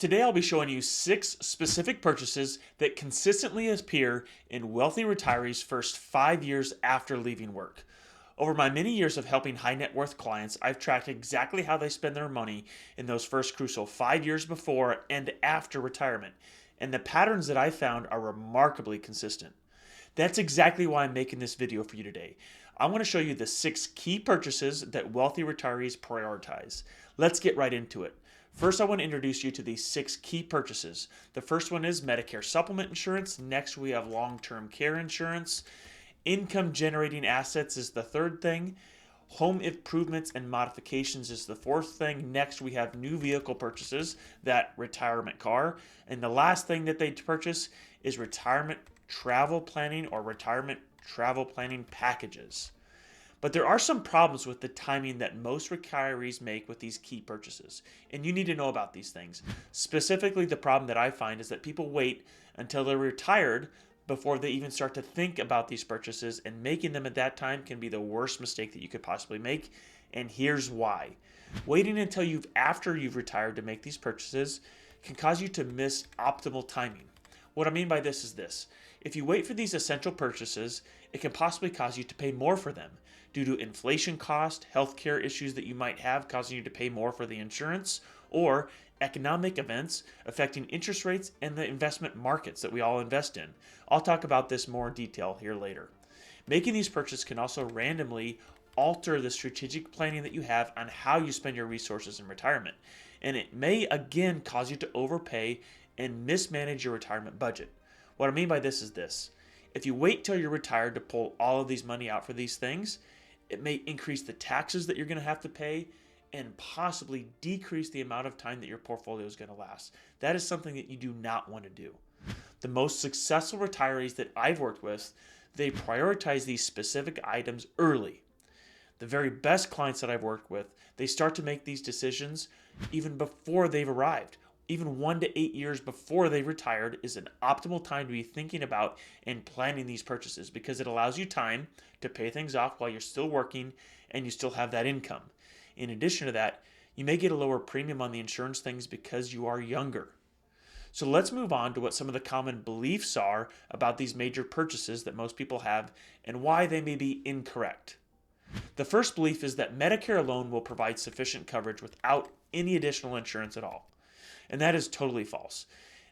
Today I'll be showing you 6 specific purchases that consistently appear in wealthy retirees' first 5 years after leaving work. Over my many years of helping high net worth clients, I've tracked exactly how they spend their money in those first crucial 5 years before and after retirement, and the patterns that I found are remarkably consistent. That's exactly why I'm making this video for you today. I want to show you the 6 key purchases that wealthy retirees prioritize. Let's get right into it. First, I want to introduce you to these 6 key purchases. The first one is Medicare supplement insurance. Next, we have long-term care insurance. Income generating assets is the third thing. Home improvements and modifications is the fourth thing. Next, we have new vehicle purchases, that retirement car. And the last thing that they purchase is retirement travel planning or retirement travel planning packages. But there are some problems with the timing that most retirees make with these key purchases, and you need to know about these things. Specifically, the problem that I find is that people wait until they're retired before they even start to think about these purchases, and making them at that time can be the worst mistake that you could possibly make, and here's why. Waiting until after you've retired to make these purchases can cause you to miss optimal timing. What I mean by this is this. If you wait for these essential purchases, it can possibly cause you to pay more for them due to inflation cost, healthcare issues that you might have causing you to pay more for the insurance, or economic events affecting interest rates and the investment markets that we all invest in. I'll talk about this more in detail here later. Making these purchases can also randomly alter the strategic planning that you have on how you spend your resources in retirement. And it may again cause you to overpay and mismanage your retirement budget. What I mean by this is this. If you wait till you're retired to pull all of these money out for these things, it may increase the taxes that you're going to have to pay and possibly decrease the amount of time that your portfolio is going to last. That is something that you do not want to do. The most successful retirees that I've worked with, they prioritize these specific items early. The very best clients that I've worked with, they start to make these decisions even before they've arrived. Even 1 to 8 years before they retired is an optimal time to be thinking about and planning these purchases, because it allows you time to pay things off while you're still working and you still have that income. In addition to that, you may get a lower premium on the insurance things because you are younger. So let's move on to what some of the common beliefs are about these major purchases that most people have and why they may be incorrect. The first belief is that Medicare alone will provide sufficient coverage without any additional insurance at all. And that is totally false.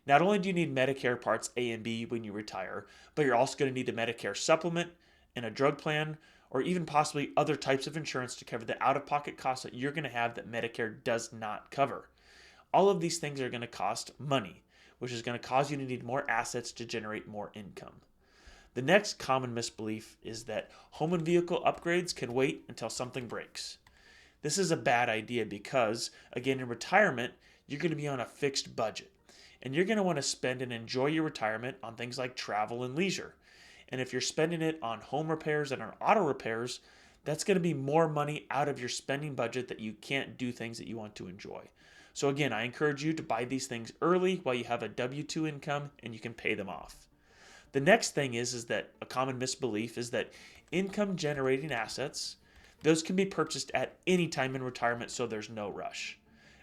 Not only do you need Medicare Parts A and B when you retire, but you're also going to need a Medicare supplement and a drug plan, or even possibly other types of insurance to cover the out-of-pocket costs that you're going to have that Medicare does not cover. All of these things are going to cost money, which is going to cause you to need more assets to generate more income. The next common misbelief is that home and vehicle upgrades can wait until something breaks. This is a bad idea because, again, in retirement, you're going to be on a fixed budget, and you're going to want to spend and enjoy your retirement on things like travel and leisure. And if you're spending it on home repairs and on auto repairs, that's going to be more money out of your spending budget that you can't do things that you want to enjoy. So again, I encourage you to buy these things early while you have a W-2 income and you can pay them off. The next thing is that a common misbelief is that income generating assets, those can be purchased at any time in retirement, so there's no rush.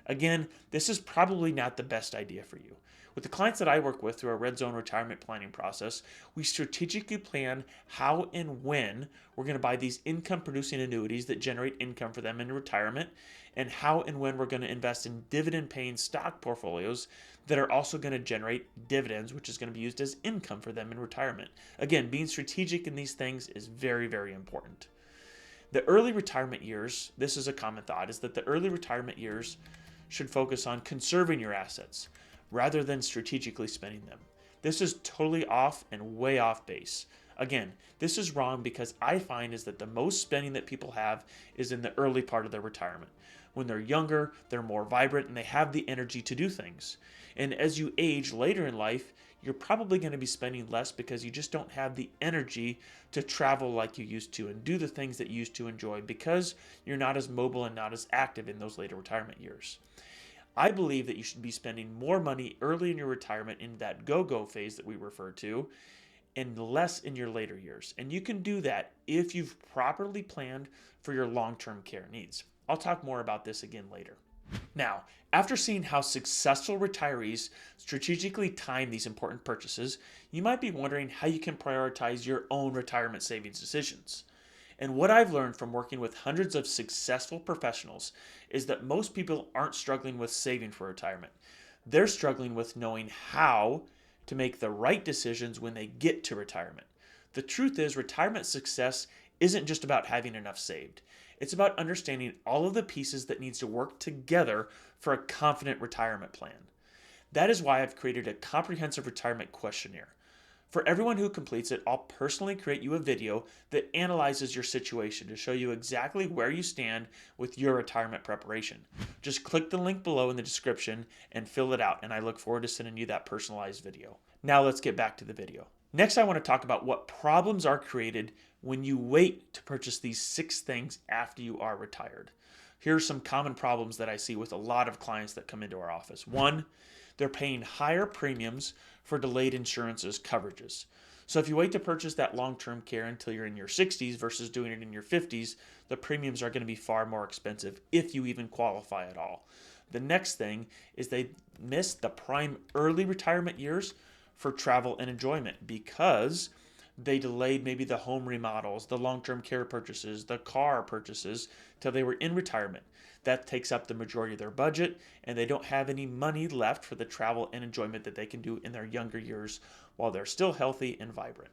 Again, this is probably not the best idea for you. With the clients that I work with through our Red Zone retirement planning process, we strategically plan how and when we're going to buy these income producing annuities that generate income for them in retirement, and how and when we're going to invest in dividend paying stock portfolios that are also going to generate dividends, which is going to be used as income for them in retirement. Again, being strategic in these things is very, very important. The early retirement years, this is a common thought, is that the early retirement years should focus on conserving your assets rather than strategically spending them. This is totally off and way off base. Again, this is wrong because I find is that the most spending that people have is in the early part of their retirement. When they're younger, they're more vibrant and they have the energy to do things. And as you age later in life, you're probably going to be spending less because you just don't have the energy to travel like you used to and do the things that you used to enjoy because you're not as mobile and not as active in those later retirement years. I believe that you should be spending more money early in your retirement in that go-go phase that we refer to, and less in your later years. And you can do that if you've properly planned for your long-term care needs. I'll talk more about this again later. Now, after seeing how successful retirees strategically time these important purchases, you might be wondering how you can prioritize your own retirement savings decisions. And what I've learned from working with hundreds of successful professionals is that most people aren't struggling with saving for retirement. They're struggling with knowing how to make the right decisions when they get to retirement. The truth is, retirement success isn't just about having enough saved. It's about understanding all of the pieces that needs to work together for a confident retirement plan. That is why I've created a comprehensive retirement questionnaire. For everyone who completes it, I'll personally create you a video that analyzes your situation to show you exactly where you stand with your retirement preparation. Just click the link below in the description and fill it out, and I look forward to sending you that personalized video. Now let's get back to the video. Next, I want to talk about what problems are created when you wait to purchase these 6 things after you are retired. Here are some common problems that I see with a lot of clients that come into our office. 1, they're paying higher premiums for delayed insurances coverages. So if you wait to purchase that long-term care until you're in your 60s versus doing it in your 50s, the premiums are going to be far more expensive if you even qualify at all. The next thing is they miss the prime early retirement years for travel and enjoyment because they delayed maybe the home remodels, the long-term care purchases, the car purchases till they were in retirement. That takes up the majority of their budget, and they don't have any money left for the travel and enjoyment that they can do in their younger years while they're still healthy and vibrant.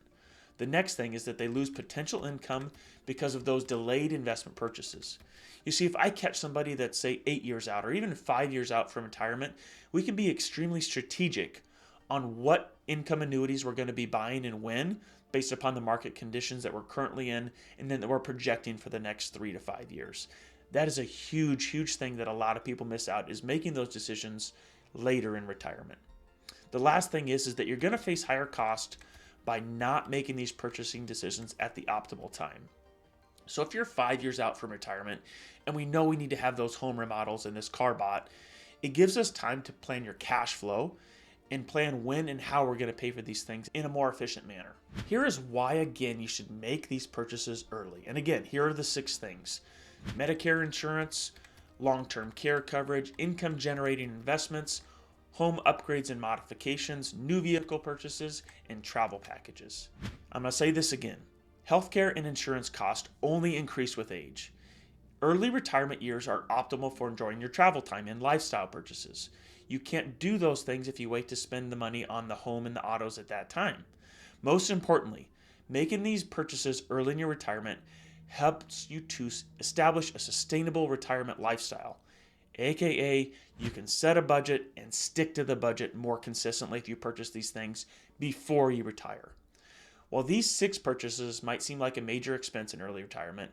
The next thing is that they lose potential income because of those delayed investment purchases. You see, if I catch somebody that's, say, 8 years out or even 5 years out from retirement, we can be extremely strategic on what income annuities we're going to be buying and when, based upon the market conditions that we're currently in and then that we're projecting for the next 3 to 5 years. That is a huge, huge thing that a lot of people miss out, is making those decisions later in retirement. The last thing is that you're going to face higher cost by not making these purchasing decisions at the optimal time. So if you're 5 years out from retirement and we know we need to have those home remodels and this car bought, it gives us time to plan your cash flow and plan when and how we're going to pay for these things in a more efficient manner. Here is why, again, you should make these purchases early. And again, here are the 6 things: Medicare insurance, long-term care coverage, income-generating investments, home upgrades and modifications, new vehicle purchases, and travel packages. I'm going to say this again. Healthcare and insurance costs only increase with age. Early retirement years are optimal for enjoying your travel time and lifestyle purchases. You can't do those things if you wait to spend the money on the home and the autos at that time. Most importantly, making these purchases early in your retirement helps you to establish a sustainable retirement lifestyle. AKA, you can set a budget and stick to the budget more consistently if you purchase these things before you retire. While these 6 purchases might seem like a major expense in early retirement,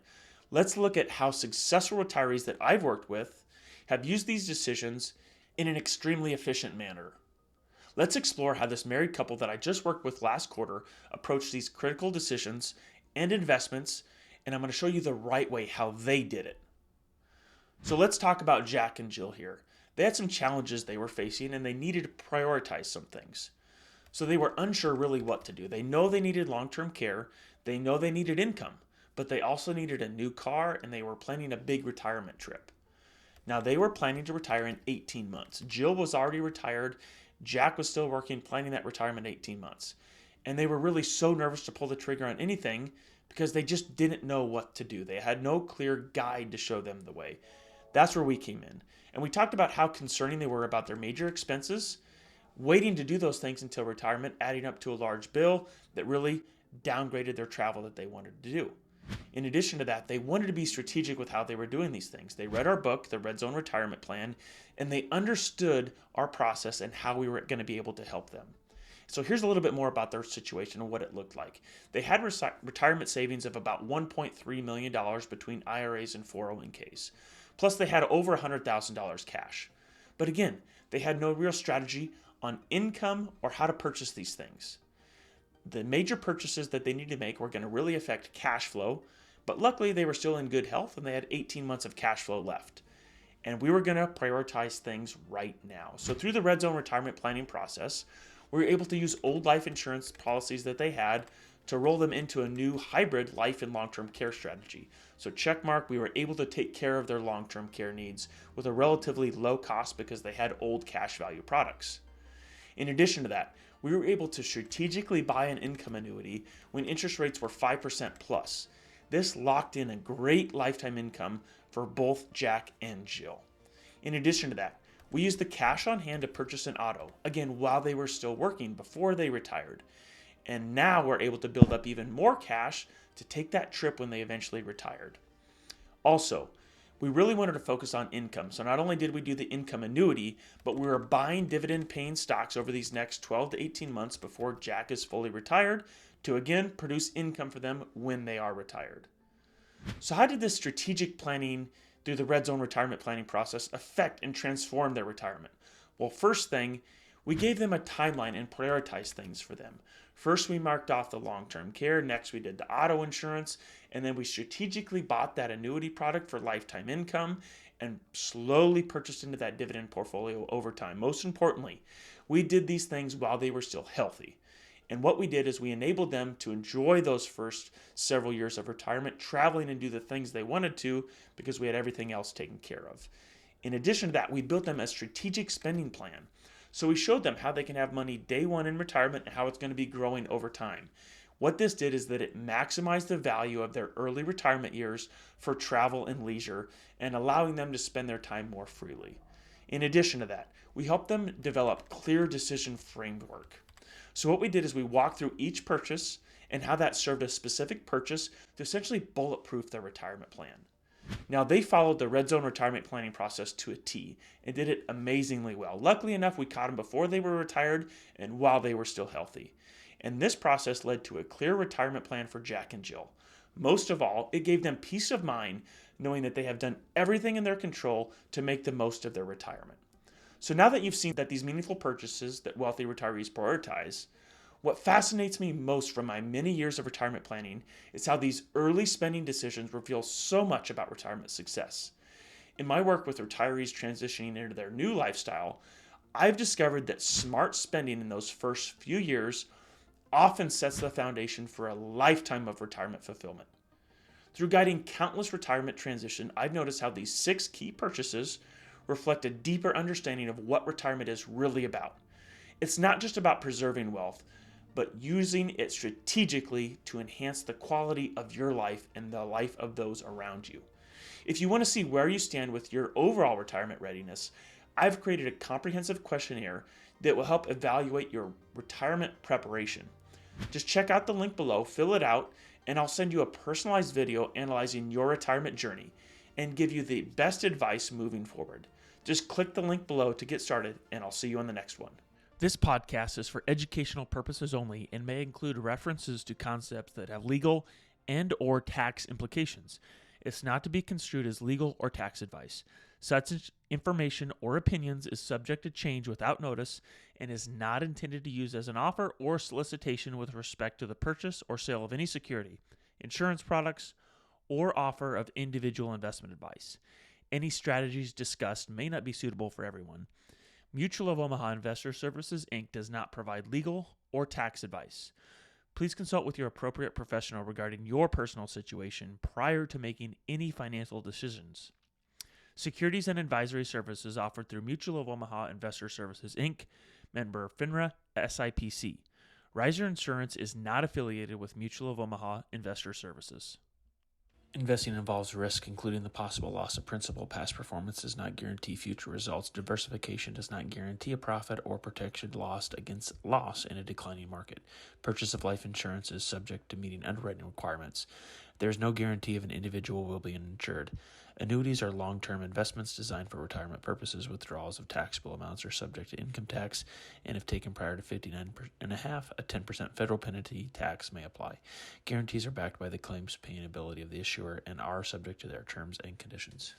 let's look at how successful retirees that I've worked with have used these decisions in an extremely efficient manner. Let's explore how this married couple that I just worked with last quarter approached these critical decisions and investments, and I'm going to show you the right way how they did it. So let's talk about Jack and Jill here. They had some challenges they were facing and they needed to prioritize some things. So they were unsure really what to do. They know they needed long-term care, they know they needed income, but they also needed a new car and they were planning a big retirement trip. Now, they were planning to retire in 18 months. Jill was already retired. Jack was still working, planning that retirement in 18 months. And they were really so nervous to pull the trigger on anything because they just didn't know what to do. They had no clear guide to show them the way. That's where we came in. And we talked about how concerning they were about their major expenses, waiting to do those things until retirement, adding up to a large bill that really downgraded their travel that they wanted to do. In addition to that, they wanted to be strategic with how they were doing these things. They read our book, the Red Zone Retirement Plan, and they understood our process and how we were going to be able to help them. So here's a little bit more about their situation and what it looked like. They had retirement savings of about $1.3 million between IRAs and 401ks. Plus, they had over $100,000 cash. But again, they had no real strategy on income or how to purchase these things. The major purchases that they needed to make were going to really affect cash flow, but luckily they were still in good health and they had 18 months of cash flow left. And we were going to prioritize things right now. So through the Red Zone retirement planning process, we were able to use old life insurance policies that they had to roll them into a new hybrid life and long-term care strategy. So check mark, we were able to take care of their long-term care needs with a relatively low cost because they had old cash value products. In addition to that, we were able to strategically buy an income annuity when interest rates were 5% plus. This locked in a great lifetime income for both Jack and Jill. In addition to that, we used the cash on hand to purchase an auto, again, while they were still working before they retired. And now we're able to build up even more cash to take that trip when they eventually retired. Also, we really wanted to focus on income. So not only did we do the income annuity, but we were buying dividend paying stocks over these next 12 to 18 months before Jack is fully retired to again produce income for them when they are retired. So how did this strategic planning through the Red Zone retirement planning process affect and transform their retirement? Well, first thing, we gave them a timeline and prioritized things for them. First, we marked off the long-term care. Next, we did the auto insurance. And then we strategically bought that annuity product for lifetime income and slowly purchased into that dividend portfolio over time. Most importantly, we did these things while they were still healthy. And what we did is we enabled them to enjoy those first several years of retirement, traveling and do the things they wanted to because we had everything else taken care of. In addition to that, we built them a strategic spending plan. So we showed them how they can have money day one in retirement and how it's going to be growing over time. What this did is that it maximized the value of their early retirement years for travel and leisure and allowing them to spend their time more freely. In addition to that, we helped them develop clear decision framework. So what we did is we walked through each purchase and how that served a specific purchase to essentially bulletproof their retirement plan. Now, they followed the Red Zone retirement planning process to a T and did it amazingly well. Luckily enough, we caught them before they were retired and while they were still healthy. And this process led to a clear retirement plan for Jack and Jill. Most of all, it gave them peace of mind knowing that they have done everything in their control to make the most of their retirement. So now that you've seen that these meaningful purchases that wealthy retirees prioritize, what fascinates me most from my many years of retirement planning is how these early spending decisions reveal so much about retirement success. In my work with retirees transitioning into their new lifestyle, I've discovered that smart spending in those first few years often sets the foundation for a lifetime of retirement fulfillment. Through guiding countless retirement transitions, I've noticed how these 6 key purchases reflect a deeper understanding of what retirement is really about. It's not just about preserving wealth, but using it strategically to enhance the quality of your life and the life of those around you. If you want to see where you stand with your overall retirement readiness, I've created a comprehensive questionnaire that will help evaluate your retirement preparation. Just check out the link below, fill it out, and I'll send you a personalized video analyzing your retirement journey and give you the best advice moving forward. Just click the link below to get started, and I'll see you on the next one. This podcast is for educational purposes only and may include references to concepts that have legal and or tax implications. It's not to be construed as legal or tax advice. Such information or opinions is subject to change without notice and is not intended to use as an offer or solicitation with respect to the purchase or sale of any security, insurance products, or offer of individual investment advice. Any strategies discussed may not be suitable for everyone. Mutual of Omaha Investor Services, Inc. does not provide legal or tax advice. Please consult with your appropriate professional regarding your personal situation prior to making any financial decisions. Securities and advisory services offered through Mutual of Omaha Investor Services, Inc., member FINRA SIPC. Riser Insurance is not affiliated with Mutual of Omaha Investor Services. Investing involves risk, including the possible loss of principal. Past performance does not guarantee future results. Diversification does not guarantee a profit or protection lost against loss in a declining market. Purchase of life insurance is subject to meeting underwriting requirements. There is no guarantee of an individual will be insured. Annuities are long-term investments designed for retirement purposes. Withdrawals of taxable amounts are subject to income tax, and if taken prior to 59.5, a 10% federal penalty tax may apply. Guarantees are backed by the claims paying ability of the issuer and are subject to their terms and conditions.